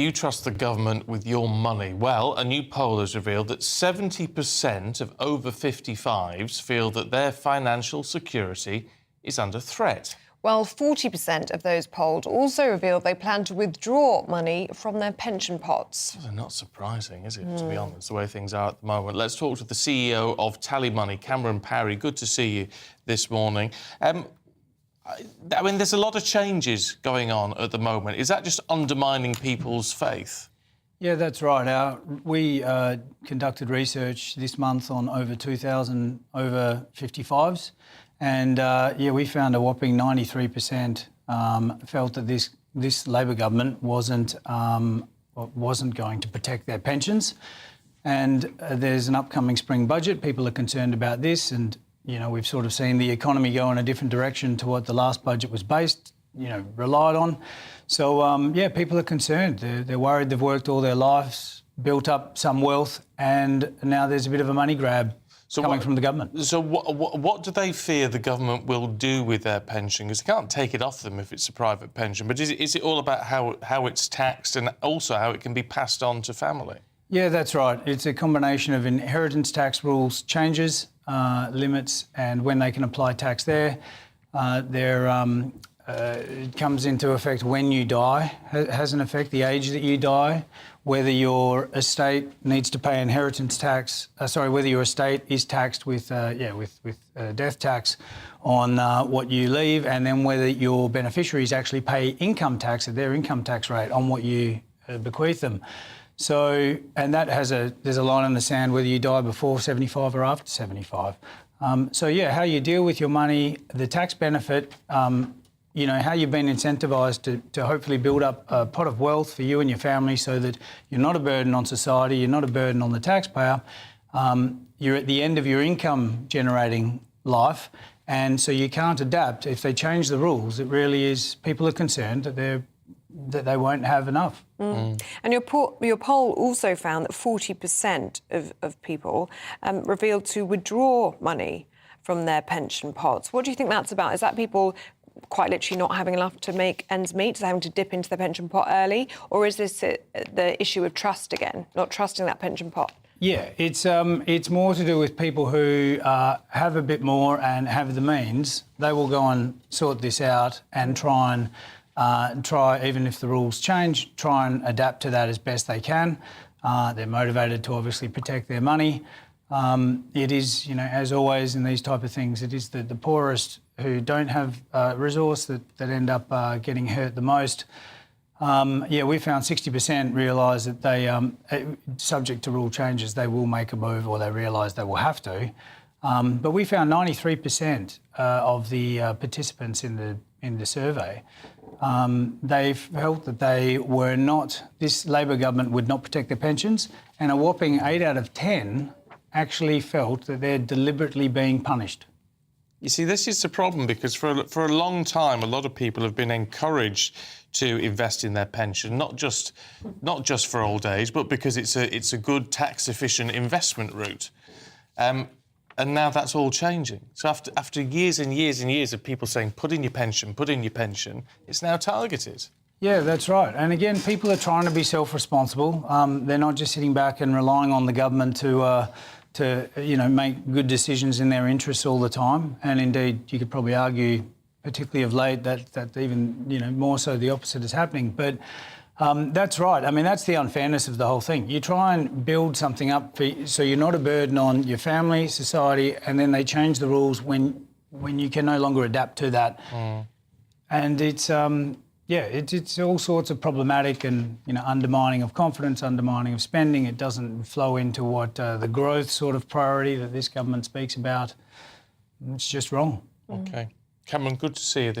You trust the government with your money. Well, a new poll has revealed that 70% of over 55s feel that their financial security is under threat. Well, 40% of those polled also revealed they plan to withdraw money from their pension pots. Well, not surprising, is it, to be honest, the way things are at the moment. Let's talk to the CEO of Tally Money, Cameron Parry. Good to see you this morning. I mean, there's a lot of changes going on at the moment. Is that just undermining people's faith? Yeah, that's right. We conducted research this month on over 2,000 over 55s, and we found a whopping 93% felt that this Labor government wasn't going to protect their pensions. And there's an upcoming spring budget. People are concerned about this, and we've sort of seen the economy go in a different direction to what the last budget was relied on. So, people are concerned. They're worried. They've worked all their lives, built up some wealth, and now there's a bit of a money grab coming from the government. So what do they fear the government will do with their pension? Because they can't take it off them if it's a private pension. But is it all about how it's taxed and also how it can be passed on to family? Yeah, that's right. It's a combination of inheritance tax rules changes, limits, and when they can apply tax there. It comes into effect when you die. Has an effect, the age that you die, whether your estate needs to pay inheritance tax. Whether your estate is taxed with death tax on what you leave, and then whether your beneficiaries actually pay income tax at their income tax rate on what you bequeath them. So, and that there's a line in the sand whether you die before 75 or after 75. How you deal with your money, the tax benefit, how you've been incentivised to hopefully build up a pot of wealth for you and your family so that you're not a burden on society, you're not a burden on the taxpayer. You're at the end of your income generating life, and so you can't adapt. If they change the rules, it really is, people are concerned that they won't have enough. And your poll also found that 40% of people revealed to withdraw money from their pension pots. What do you think that's about? Is that people quite literally not having enough to make ends meet, so having to dip into the pension pot early? Or is this the issue of trust again, not trusting that pension pot? Yeah, it's more to do with people who have a bit more and have the means. They will go and sort this out and try, even if the rules change, try and adapt to that as best they can. They're motivated to obviously protect their money. It is, as always in these type of things, it is the poorest who don't have resource that end up getting hurt the most. We found 60% realise that they, subject to rule changes, they will make a move, or they realise they will have to. But we found 93% of the participants in the survey, they felt that this Labor government would not protect their pensions, and a whopping 8 out of 10 actually felt that they're deliberately being punished. You see, this is the problem, because for a long time, a lot of people have been encouraged to invest in their pension, not just for old age, but because it's a good tax-efficient investment route. And now that's all changing. So after years and years and years of people saying, put in your pension, it's now targeted. Yeah, that's right. And again, people are trying to be self-responsible. They're not just sitting back and relying on the government to make good decisions in their interests all the time. And indeed, you could probably argue, particularly of late, that even more so the opposite is happening. But that's right. I mean, that's the unfairness of the whole thing. You try and build something up so you're not a burden on your family, society, and then they change the rules when you can no longer adapt to that. And it's all sorts of problematic and undermining of confidence, undermining of spending. It doesn't flow into what the growth sort of priority that this government speaks about. It's just wrong. OK. Cameron, good to see you.